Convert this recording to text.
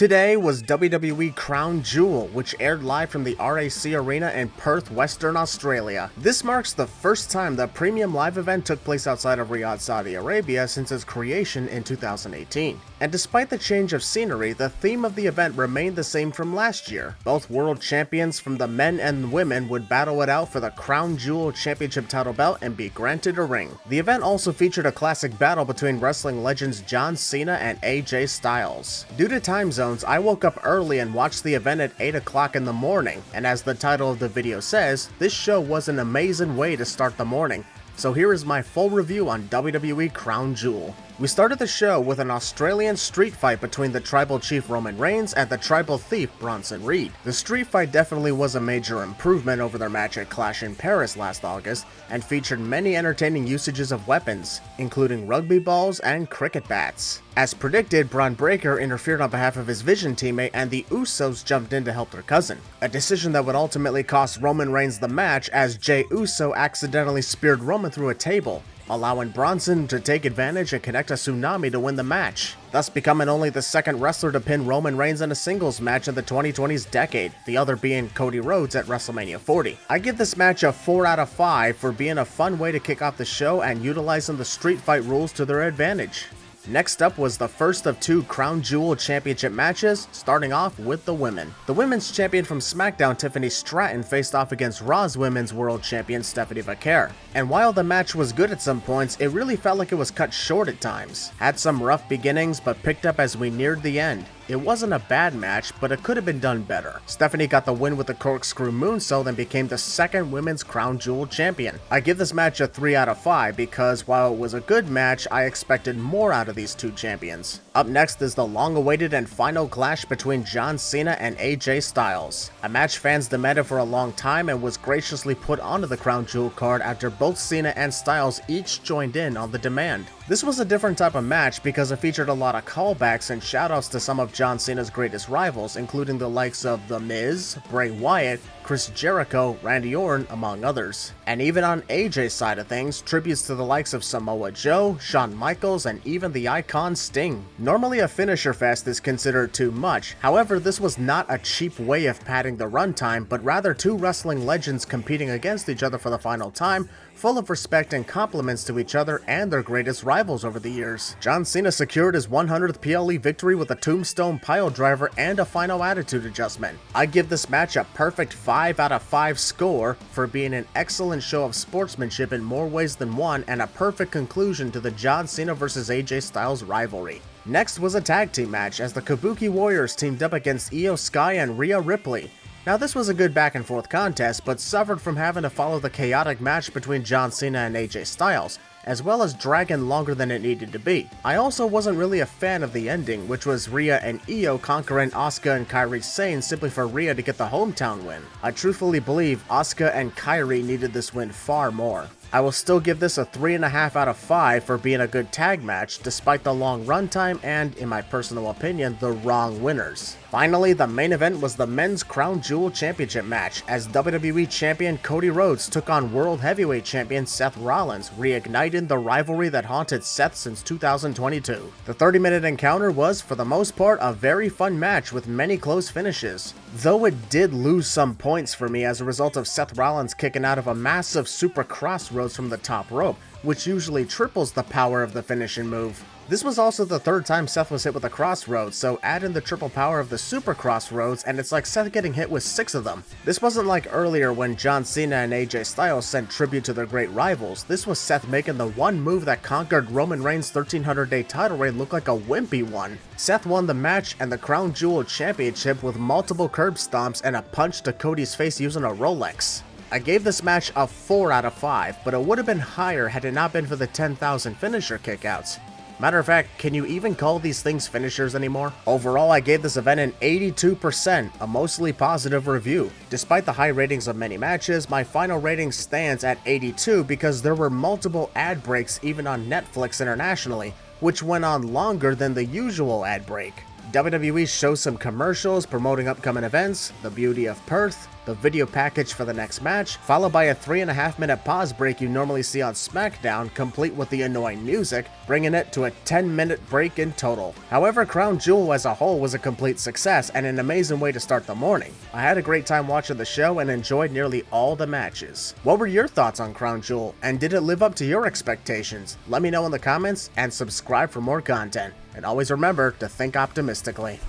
Today was WWE Crown Jewel, which aired live from the RAC Arena in Perth, Western Australia. This marks the first time the premium live event took place outside of Riyadh, Saudi Arabia since its creation in 2018. And despite the change of scenery, the theme of the event remained the same from last year. Both world champions from the men and women would battle it out for the Crown Jewel Championship title belt and be granted a ring. The event also featured a classic battle between wrestling legends John Cena and AJ Styles. Due to time zones, I woke up early and watched the event at 8 o'clock in the morning, and as the title of the video says, this show was an amazing way to start the morning. So here is my full review on WWE Crown Jewel. We started the show with an Australian street fight between the Tribal Chief Roman Reigns and the Tribal Thief Bronson Reed. The street fight definitely was a major improvement over their match at Clash in Paris last August, and featured many entertaining usages of weapons, including rugby balls and cricket bats. As predicted, Braun Breaker interfered on behalf of his Vision teammate, and the Usos jumped in to help their cousin. A decision that would ultimately cost Roman Reigns the match, as Jey Uso accidentally speared Roman through a table, allowing Bronson to take advantage and connect a tsunami to win the match, thus becoming only the second wrestler to pin Roman Reigns in a singles match in the 2020s decade, the other being Cody Rhodes at WrestleMania 40. I give this match a 4 out of 5 for being a fun way to kick off the show and utilizing the street fight rules to their advantage. Next up was the first of two Crown Jewel Championship matches, starting off with the women. The women's champion from SmackDown, Tiffany Stratton, faced off against Raw's Women's World Champion, Stephanie Vaquer. And while the match was good at some points, it really felt like it was cut short at times. Had some rough beginnings, but picked up as we neared the end. It wasn't a bad match, but it could have been done better. Stephanie got the win with the corkscrew moonsault and became the second Women's Crown Jewel champion. I give this match a 3 out of 5 because while it was a good match, I expected more out of these two champions. Up next is the long-awaited and final clash between John Cena and AJ Styles. A match fans demanded for a long time and was graciously put onto the Crown Jewel card after both Cena and Styles each joined in on the demand. This was a different type of match because it featured a lot of callbacks and shoutouts to some of John Cena's greatest rivals, including the likes of The Miz, Bray Wyatt, Chris Jericho, Randy Orton, among others. And even on AJ's side of things, tributes to the likes of Samoa Joe, Shawn Michaels, and even the icon Sting. Normally a finisher fest is considered too much, however this was not a cheap way of padding the runtime, but rather two wrestling legends competing against each other for the final time, full of respect and compliments to each other and their greatest rivals over the years. John Cena secured his 100th PLE victory with a tombstone piledriver and a final attitude adjustment. I give this match a perfect 5 out of 5 score for being an excellent show of sportsmanship in more ways than one and a perfect conclusion to the John Cena vs AJ Styles rivalry. Next was a tag team match as the Kabuki Warriors teamed up against Io Sky and Rhea Ripley. Now this was a good back and forth contest, but suffered from having to follow the chaotic match between John Cena and AJ Styles, as well as dragging longer than it needed to be. I also wasn't really a fan of the ending, which was Rhea and Io conquering Asuka and Kairi Sane simply for Rhea to get the hometown win. I truthfully believe Asuka and Kairi needed this win far more. I will still give this a 3.5 out of 5 for being a good tag match despite the long runtime and, in my personal opinion, the wrong winners. Finally, the main event was the Men's Crown Jewel Championship match as WWE Champion Cody Rhodes took on World Heavyweight Champion Seth Rollins, reigniting the rivalry that haunted Seth since 2022. The 30-minute encounter was, for the most part, a very fun match with many close finishes, though it did lose some points for me as a result of Seth Rollins kicking out of a massive super crossroads from the top rope, which usually triples the power of the finishing move. This was also the third time Seth was hit with a crossroads, so add in the triple power of the super crossroads and it's like Seth getting hit with 6 of them. This wasn't like earlier when John Cena and AJ Styles sent tribute to their great rivals. This was Seth making the one move that conquered Roman Reigns' 1300-day title reign look like a wimpy one. Seth won the match and the Crown Jewel Championship with multiple curb stomps and a punch to Cody's face using a Rolex. I gave this match a 4 out of 5, but it would have been higher had it not been for the 10,000 finisher kickouts. Matter of fact, can you even call these things finishers anymore? Overall, I gave this event an 82%, a mostly positive review. Despite the high ratings of many matches, my final rating stands at 82 because there were multiple ad breaks even on Netflix internationally, which went on longer than the usual ad break. WWE shows some commercials promoting upcoming events, the beauty of Perth, the video package for the next match, followed by a 3.5-minute pause break you normally see on SmackDown, complete with the annoying music, bringing it to a 10-minute break in total. However, Crown Jewel as a whole was a complete success and an amazing way to start the morning. I had a great time watching the show and enjoyed nearly all the matches. What were your thoughts on Crown Jewel, and did it live up to your expectations? Let me know in the comments and subscribe for more content. And always remember to think optimistically.